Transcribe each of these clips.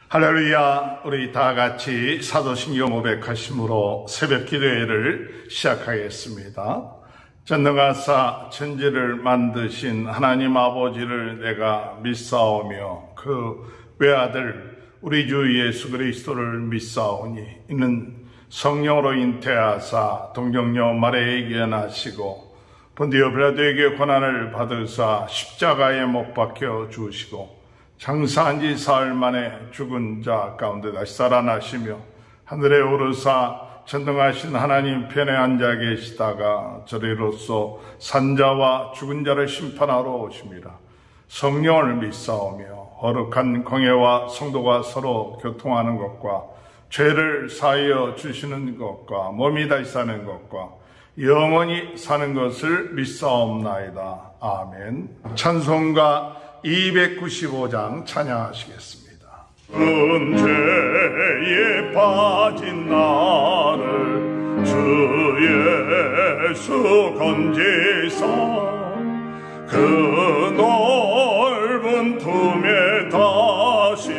할렐루야. 우리 다 같이 사도신경 500하심으로 새벽 기도회를 시작하겠습니다. 전능하사 천지를 만드신 하나님 아버지를 내가 믿사오며 그 외아들 우리 주 예수 그리스도를 믿사오니 이는 성령으로 잉태하사 동정녀 마리아에게 나시고 본디오 빌라도에게 고난을 받으사 십자가에 못 박혀 죽으시고 장사한 지 사흘 만에 죽은 자 가운데 다시 살아나시며 하늘에 오르사 전능하신 하나님 편에 앉아 계시다가 저리로서 산자와 죽은 자를 심판하러 오심이라. 성령을 믿사오며 거룩한 공예와 성도가 서로 교통하는 것과 죄를 사하여 주시는 것과 몸이 다시 사는 것과 영원히 사는 것을 믿사옵나이다. 아멘. 찬송가 295장 찬양하시겠습니다. 은죄에 빠진 나를 주 예수 건지사 그 넓은 품에 다시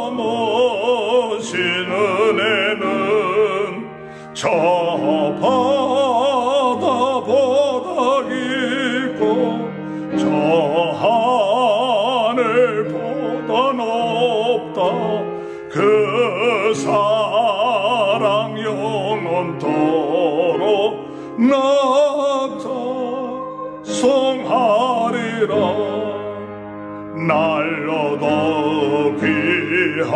품으신 은혜는 저 바다보다 깊고 저 하늘보다 높다. 그 사랑 영원토록 낙찬송하리라. 날로도 귀하다.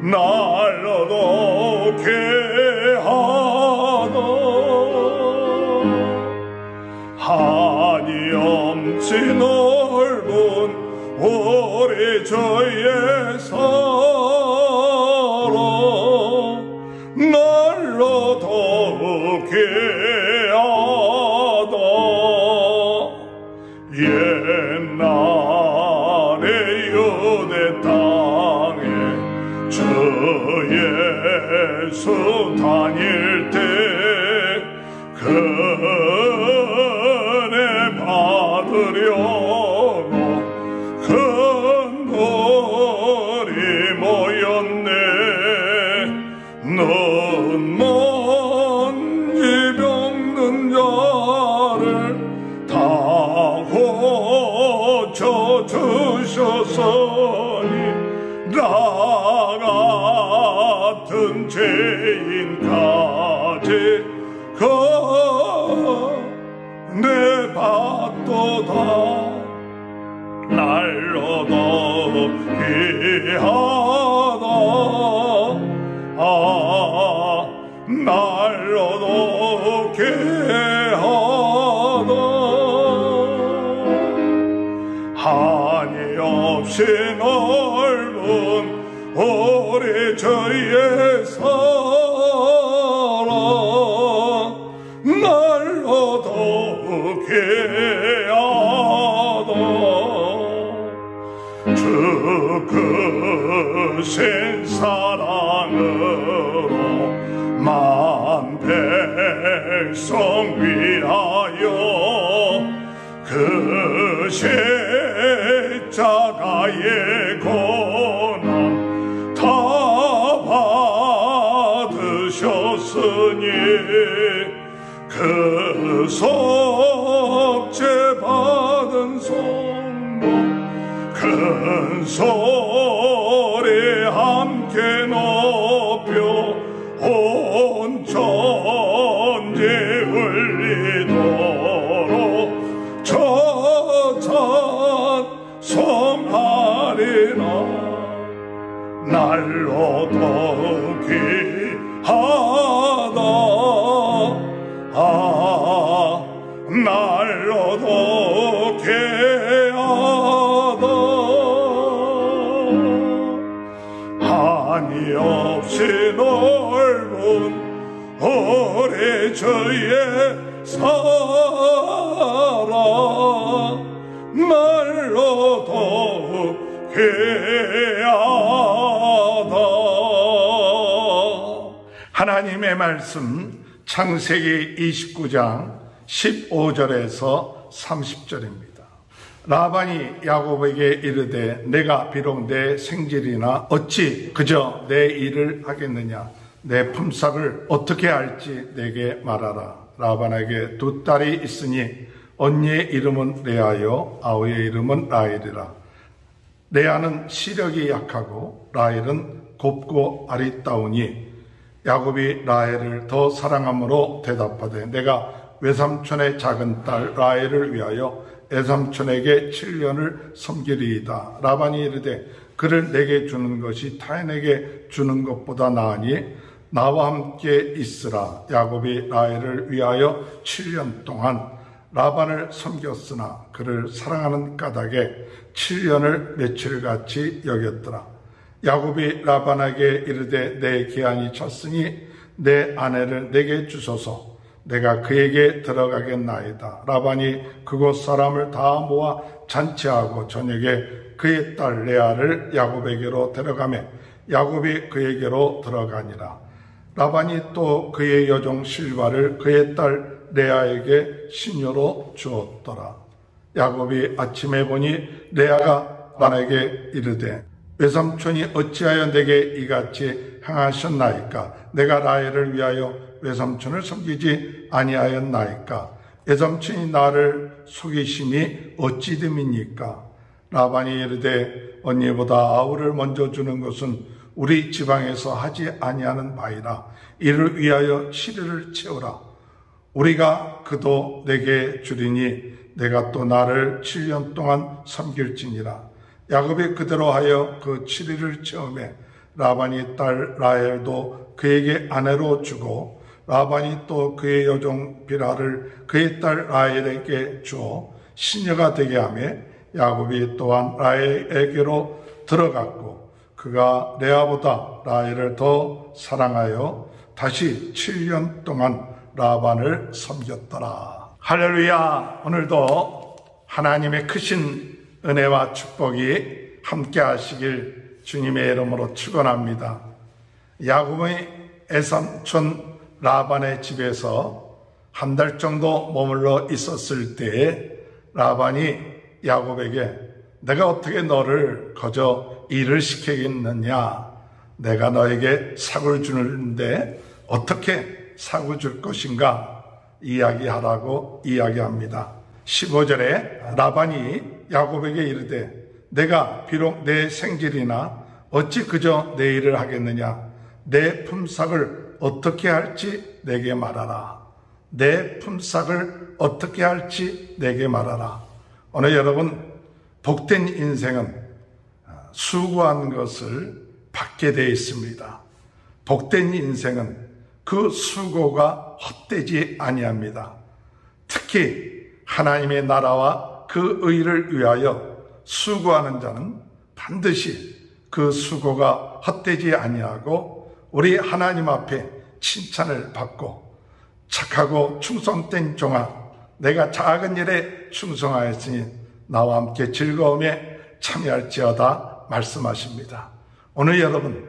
날로도 귀하다. 한이 엄치 넓은 우리 주의 사랑 날로 더욱 귀하다. 옛날에 유대 땅에 주 예수 다닐 때 은혜 받으려고 큰 물이 모였네. 눈먼지 병든 자를 다 고쳐주셨으니 나 같은 죄인까지 내 받도다. 날로도 귀하다. 날로도 귀하다. 한이 없이 넓은 우리 주의 사랑 날로도 귀하다. 주 크신 사랑으로 만 백성 위하여 그 십자가의 고난 다 받으셨으니 그 속죄 받은 성도 큰 소리 함께 높여 온 천지 울리도록 저 찬송하리라. 날로도 귀하다. 날로도 귀하다. 한이 없이 넓은 우리 주의 사랑 날로도 귀하다. 하나님의 말씀 창세기 29장 15절에서 30절입니다. 라반이 야곱에게 이르되 내가 비록 내 생질이나 어찌 그저 내 일을 하겠느냐. 내 품삯을 어떻게 할지 내게 말하라. 라반에게 두 딸이 있으니 언니의 이름은 레아요 아우의 이름은 라헬이라. 레아는 시력이 약하고 라헬은 곱고 아리따우니 야곱이 라헬을 더 사랑함으로 대답하되 내가 외삼촌의 작은 딸 라헬을 위하여 외삼촌에게 7년을 섬기리이다. 라반이 이르되 그를 내게 주는 것이 타인에게 주는 것보다 나으니 나와 함께 있으라. 야곱이 라헬을 위하여 7년 동안 라반을 섬겼으나 그를 사랑하는 까닭에 7년을 며칠같이 여겼더라. 야곱이 라반에게 이르되 내 기한이 찼으니 내 아내를 내게 주소서. 내가 그에게 들어가겠나이다. 라반이 그곳 사람을 다 모아 잔치하고 저녁에 그의 딸 레아를 야곱에게로 데려가매 야곱이 그에게로 들어가니라. 라반이 또 그의 여종 실바를 그의 딸 레아에게 시녀로 주었더라. 야곱이 아침에 보니 레아가 라반에게 이르되 외삼촌이 어찌하여 내게 이같이 행하셨나이까. 내가 라헬을 위하여 외삼촌을 섬기지 아니하였나이까. 외삼촌이 나를 속이심이 어찌 됨이니까. 라반이 이르되 언니보다 아우를 먼저 주는 것은 우리 지방에서 하지 아니하는 바이라. 이를 위하여 7일을 채우라. 우리가 그도 내게 주리니 내가 또 나를 7년 동안 섬길지니라. 야곱이 그대로 하여 그 7일을 채우매 라반이 딸 라헬도 그에게 아내로 주고 라반이 또 그의 여종 빌하를 그의 딸 라헬에게 주어 시녀가 되게 하며 야곱이 또한 라헬에게로 들어갔고 그가 레아보다 라헬을 더 사랑하여 다시 7년 동안 라반을 섬겼더라. 할렐루야. 오늘도 하나님의 크신 은혜와 축복이 함께 하시길 주님의 이름으로 축원합니다. 야곱의 외삼촌 라반의 집에서 한 달 정도 머물러 있었을 때에 라반이 야곱에게 내가 어떻게 너를 거저 일을 시키겠느냐. 내가 너에게 삭을 주는데 어떻게 삭을 줄 것인가 이야기하라고 이야기합니다. 15절에 라반이 야곱에게 이르되 내가 비록 내 생질이나 어찌 그저 내 일을 하겠느냐. 내 품삯을 어떻게 할지 내게 말하라. 내 품삯을 어떻게 할지 내게 말하라. 오늘 여러분 복된 인생은 수고한 것을 받게 되어 있습니다. 복된 인생은 그 수고가 헛되지 아니합니다. 특히 하나님의 나라와 그 의를 위하여 수고하는 자는 반드시 그 수고가 헛되지 아니하고 우리 하나님 앞에 칭찬을 받고 착하고 충성된 종아 내가 작은 일에 충성하였으니 나와 함께 즐거움에 참여할지어다 말씀하십니다. 오늘 여러분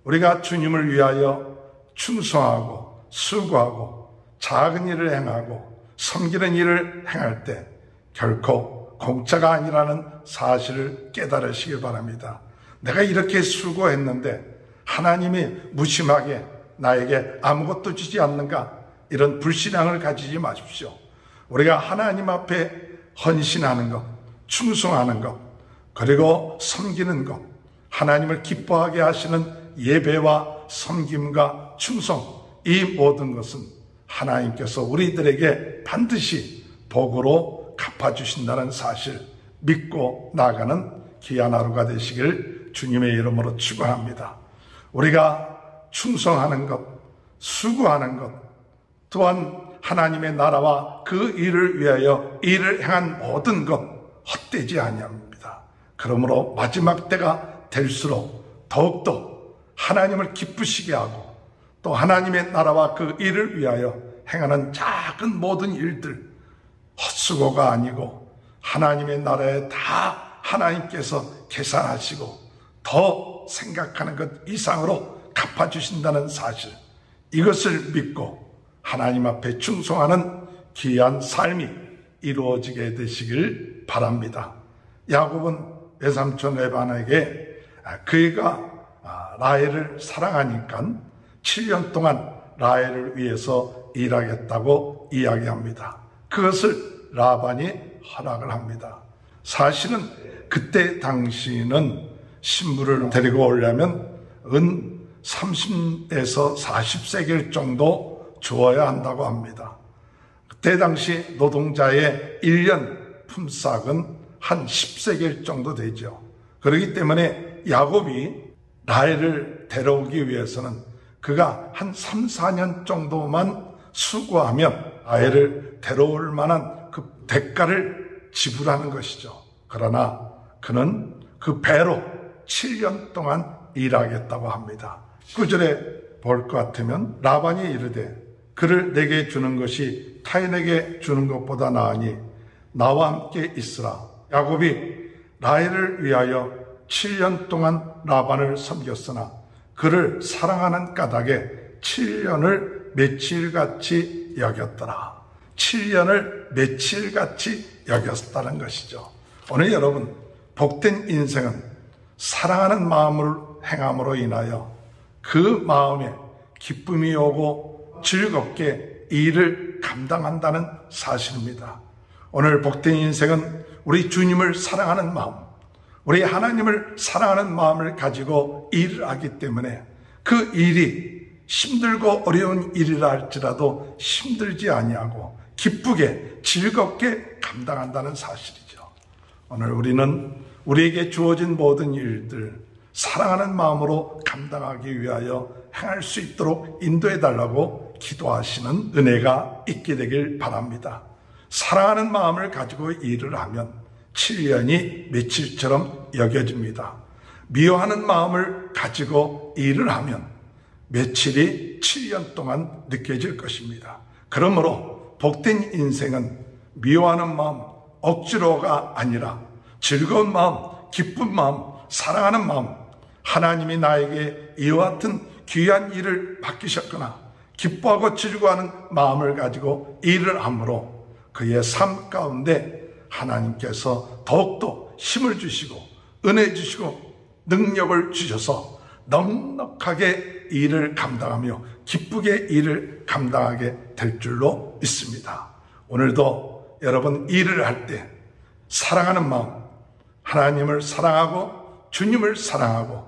우리가 주님을 위하여 충성하고 수고하고 작은 일을 행하고 섬기는 일을 행할 때 결코 공짜가 아니라는 사실을 깨달으시길 바랍니다. 내가 이렇게 수고했는데 하나님이 무심하게 나에게 아무것도 주지 않는가 이런 불신앙을 가지지 마십시오. 우리가 하나님 앞에 헌신하는 것, 충성하는 것, 그리고 섬기는 것, 하나님을 기뻐하게 하시는 예배와 섬김과 충성, 이 모든 것은 하나님께서 우리들에게 반드시 복으로 갚아주신다는 사실 믿고 나아가는 귀한 하루가 되시길 주님의 이름으로 축원합니다. 우리가 충성하는 것, 수고하는 것, 또한 하나님의 나라와 그 일을 위하여 일을 행한 모든 것 헛되지 아니합니다. 그러므로 마지막 때가 될수록 더욱더 하나님을 기쁘시게 하고 또 하나님의 나라와 그 일을 위하여 행하는 작은 모든 일들 헛수고가 아니고 하나님의 나라에 다 하나님께서 계산하시고 더 생각하는 것 이상으로 갚아주신다는 사실, 이것을 믿고 하나님 앞에 충성하는 귀한 삶이 이루어지게 되시길 바랍니다. 야곱은 외삼촌 라반에게 그이가 라헬을 사랑하니까 7년 동안 라헬을 위해서 일하겠다고 이야기합니다. 그것을 라반이 허락을 합니다. 사실은 그때 당시는 신부를 데리고 오려면 은 30에서 40세겔 정도 주어야 한다고 합니다. 그때 당시 노동자의 1년 품삯은 한 10세겔 정도 되죠. 그렇기 때문에 야곱이 라헬을 데려오기 위해서는 그가 한 3, 4년 정도만 수고하면 라헬을 데려올 만한 그 대가를 지불하는 것이죠. 그러나 그는 그 배로 7년 동안 일하겠다고 합니다. 9절에 볼 것 같으면 라반이 이르되 그를 내게 주는 것이 타인에게 주는 것보다 나으니 나와 함께 있으라. 야곱이 라헬을 위하여 7년 동안 라반을 섬겼으나 그를 사랑하는 까닭에 7년을 며칠같이 여겼더라. 7년을 며칠같이 여겼다는 것이죠. 오늘 여러분, 복된 인생은 사랑하는 마음을 행함으로 인하여 그 마음에 기쁨이 오고 즐겁게 일을 감당한다는 사실입니다. 오늘 복된 인생은 우리 주님을 사랑하는 마음, 우리 하나님을 사랑하는 마음을 가지고 일을 하기 때문에 그 일이 힘들고 어려운 일이라 할지라도 힘들지 아니하고 기쁘게 즐겁게 감당한다는 사실이죠. 오늘 우리는 우리에게 주어진 모든 일들 사랑하는 마음으로 감당하기 위하여 행할 수 있도록 인도해 달라고 기도하시는 은혜가 있게 되길 바랍니다. 사랑하는 마음을 가지고 일을 하면 7년이 며칠처럼 여겨집니다. 미워하는 마음을 가지고 일을 하면 며칠이 7년 동안 느껴질 것입니다. 그러므로 복된 인생은 미워하는 마음, 억지로가 아니라 즐거운 마음, 기쁜 마음, 사랑하는 마음, 하나님이 나에게 이와 같은 귀한 일을 맡기셨거나 기뻐하고 즐거워하는 마음을 가지고 일을 함으로 그의 삶 가운데 하나님께서 더욱더 힘을 주시고 은혜 주시고 능력을 주셔서 넉넉하게 일을 감당하며 기쁘게 일을 감당하게 될 줄로 믿습니다. 오늘도 여러분 일을 할 때 사랑하는 마음, 하나님을 사랑하고 주님을 사랑하고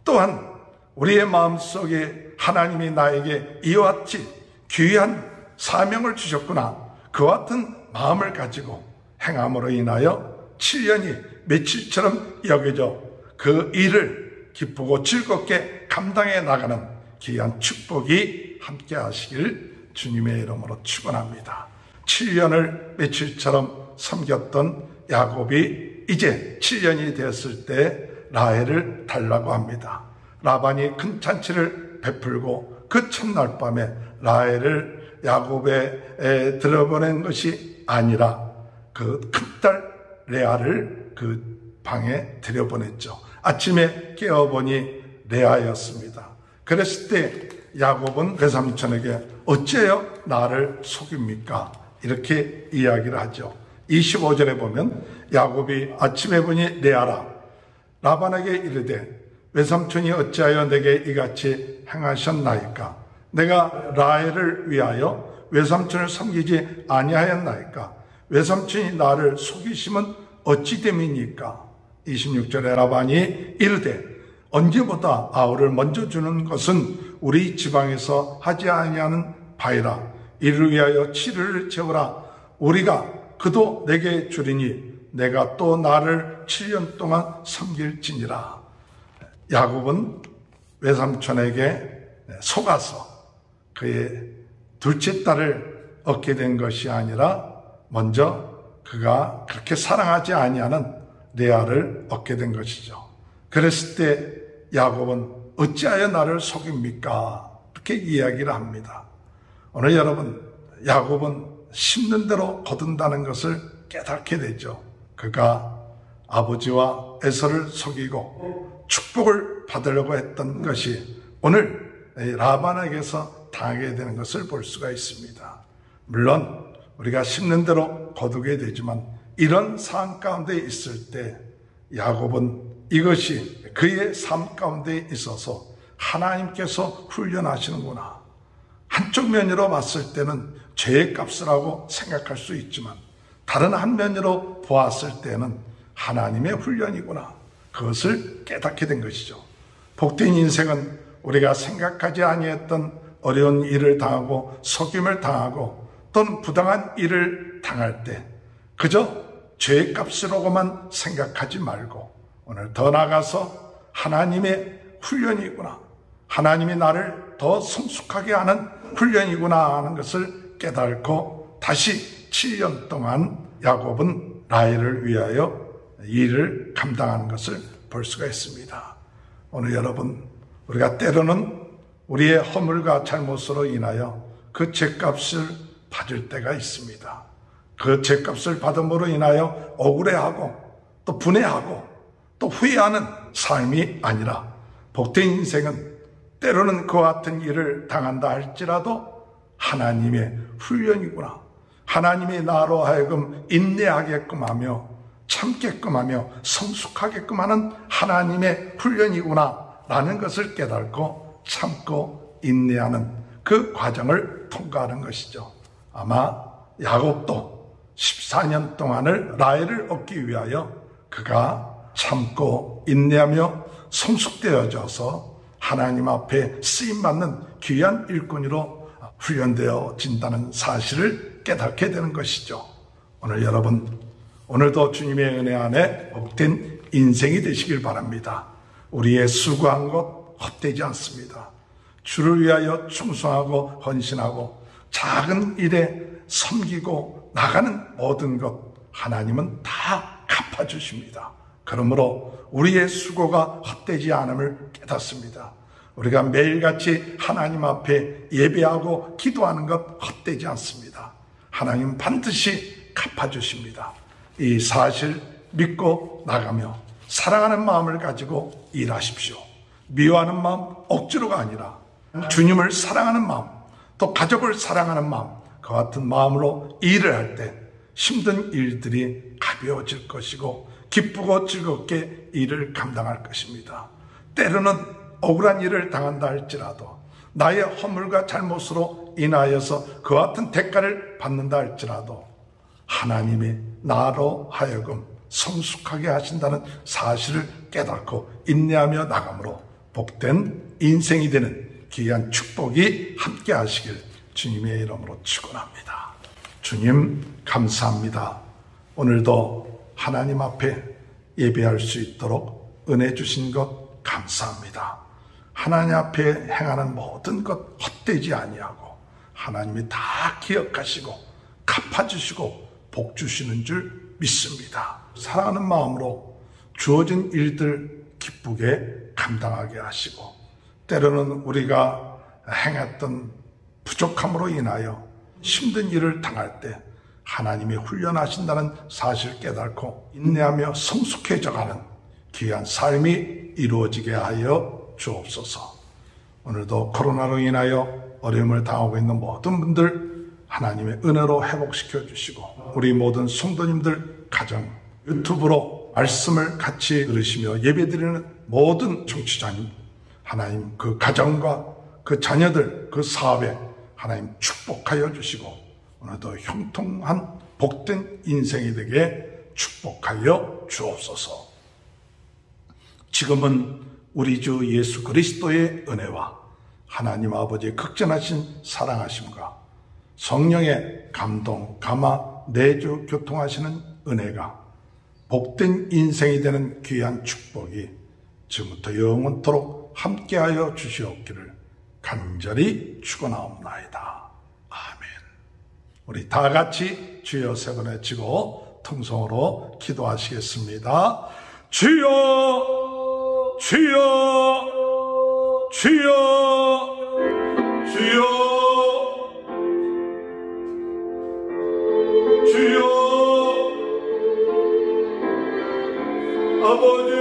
또한 우리의 마음속에 하나님이 나에게 이와 같이 귀한 사명을 주셨구나, 그와 같은 마음을 가지고 행함으로 인하여 7년이 며칠처럼 여겨져 그 일을 기쁘고 즐겁게 감당해 나가는 귀한 축복이 함께 하시길 주님의 이름으로 축원합니다. 7년을 며칠처럼 섬겼던 야곱이 이제 7년이 되었을 때 라헬을 달라고 합니다. 라반이 큰 잔치를 베풀고 그 첫날 밤에 라헬을 야곱에 들어보낸 것이 아니라 그 큰딸 레아를 그 방에 들여보냈죠. 아침에 깨어보니 레아였습니다. 그랬을 때 야곱은 외삼촌에게 어째요 나를 속입니까? 이렇게 이야기를 하죠. 25절에 보면 야곱이 아침에 보니 레아라 라반에게 이르되 외삼촌이 어찌하여 내게 이같이 행하셨나이까? 내가 라헬을 위하여 외삼촌을 섬기지 아니하였나이까? 외삼촌이 나를 속이심은 어찌 됨이니까? 26절에 라반이 이르되 언제보다 아우를 먼저 주는 것은 우리 지방에서 하지 아니하는 바이라. 이를 위하여 치르를 채우라. 우리가 그도 내게 주리니 내가 또 나를 7년 동안 섬길지니라. 야곱은 외삼촌에게 속아서 그의 둘째 딸을 얻게 된 것이 아니라 먼저 그가 그렇게 사랑하지 아니하는 레아를 얻게 된 것이죠. 그랬을 때 야곱은 어찌하여 나를 속입니까? 이렇게 이야기를 합니다. 오늘 여러분, 야곱은 심는 대로 거둔다는 것을 깨닫게 되죠. 그가 아버지와 에서를 속이고 축복을 받으려고 했던 것이 오늘 라반에게서 당하게 되는 것을 볼 수가 있습니다. 물론 우리가 심는 대로 거두게 되지만 이런 상황 가운데 있을 때 야곱은 이것이 그의 삶 가운데 있어서 하나님께서 훈련하시는구나. 한쪽 면으로 봤을 때는 죄의 값을 하고 생각할 수 있지만 다른 한 면으로 보았을 때는 하나님의 훈련이구나. 그것을 깨닫게 된 것이죠. 복된 인생은 우리가 생각하지 아니했던 어려운 일을 당하고 속임을 당하고 또는 부당한 일을 당할 때 그저 죄의 값이라고만 생각하지 말고 오늘 더 나아가서 하나님의 훈련이구나. 하나님이 나를 더 성숙하게 하는 훈련이구나 하는 것을 깨닫고 다시 7년 동안 야곱은 라헬을 위하여 일을 감당하는 것을 볼 수가 있습니다. 오늘 여러분, 우리가 때로는 우리의 허물과 잘못으로 인하여 그 죄값을 받을 때가 있습니다. 그 죄값을 받음으로 인하여 억울해하고 또 분해하고 또 후회하는 삶이 아니라 복된 인생은 때로는 그와 같은 일을 당한다 할지라도 하나님의 훈련이구나. 하나님이 나로 하여금 인내하게끔 하며 참게끔 하며 성숙하게끔 하는 하나님의 훈련이구나 라는 것을 깨닫고 참고 인내하는 그 과정을 통과하는 것이죠. 아마 야곱도 14년 동안을 라헬을 얻기 위하여 그가 참고 인내하며 성숙되어져서 하나님 앞에 쓰임받는 귀한 일꾼으로 훈련되어진다는 사실을 깨닫게 되는 것이죠. 오늘 여러분, 오늘도 주님의 은혜 안에 복된 인생이 되시길 바랍니다. 우리의 수고한 것 헛되지 않습니다. 주를 위하여 충성하고 헌신하고 작은 일에 섬기고 나가는 모든 것 하나님은 다 갚아주십니다. 그러므로 우리의 수고가 헛되지 않음을 깨닫습니다. 우리가 매일같이 하나님 앞에 예배하고 기도하는 것 헛되지 않습니다. 하나님 반드시 갚아주십니다. 이 사실 믿고 나가며 사랑하는 마음을 가지고 일하십시오. 미워하는 마음, 억지로가 아니라 주님을 사랑하는 마음, 또 가족을 사랑하는 마음, 그와 같은 마음으로 일을 할 때 힘든 일들이 가벼워질 것이고 기쁘고 즐겁게 일을 감당할 것입니다. 때로는 억울한 일을 당한다 할지라도 나의 허물과 잘못으로 인하여서 그와 같은 대가를 받는다 할지라도 하나님이 나로 하여금 성숙하게 하신다는 사실을 깨닫고 인내하며 나감으로 복된 인생이 되는 귀한 축복이 함께 하시길 주님의 이름으로 축원합니다. 주님 감사합니다. 오늘도 하나님 앞에 예배할 수 있도록 은혜 주신 것 감사합니다. 하나님 앞에 행하는 모든 것 헛되지 아니하고 하나님이 다 기억하시고 갚아주시고 복 주시는 줄 믿습니다. 사랑하는 마음으로 주어진 일들 기쁘게 감당하게 하시고 때로는 우리가 행했던 부족함으로 인하여 힘든 일을 당할 때 하나님이 훈련하신다는 사실을 깨닫고 인내하며 성숙해져가는 귀한 삶이 이루어지게 하여 주옵소서. 오늘도 코로나로 인하여 어려움을 당하고 있는 모든 분들 하나님의 은혜로 회복시켜 주시고 우리 모든 성도님들 가정 유튜브로 말씀을 같이 들으시며 예배드리는 모든 청취자님 하나님 그 가정과 그 자녀들 그 사업에 하나님 축복하여 주시고 오늘도 형통한 복된 인생이 되게 축복하여 주옵소서. 지금은 우리 주 예수 그리스도의 은혜와 하나님 아버지의 극전하신 사랑하심과 성령의 감동, 감화, 내주, 교통하시는 은혜가 복된 인생이 되는 귀한 축복이 지금부터 영원토록 함께하여 주시옵기를 간절히 축원하옵나이다. 아멘. 우리 다 같이 주여 세 번 외치고 통성으로 기도하시겠습니다. 주여, 주여, 주여, 주여, 주여, 아버지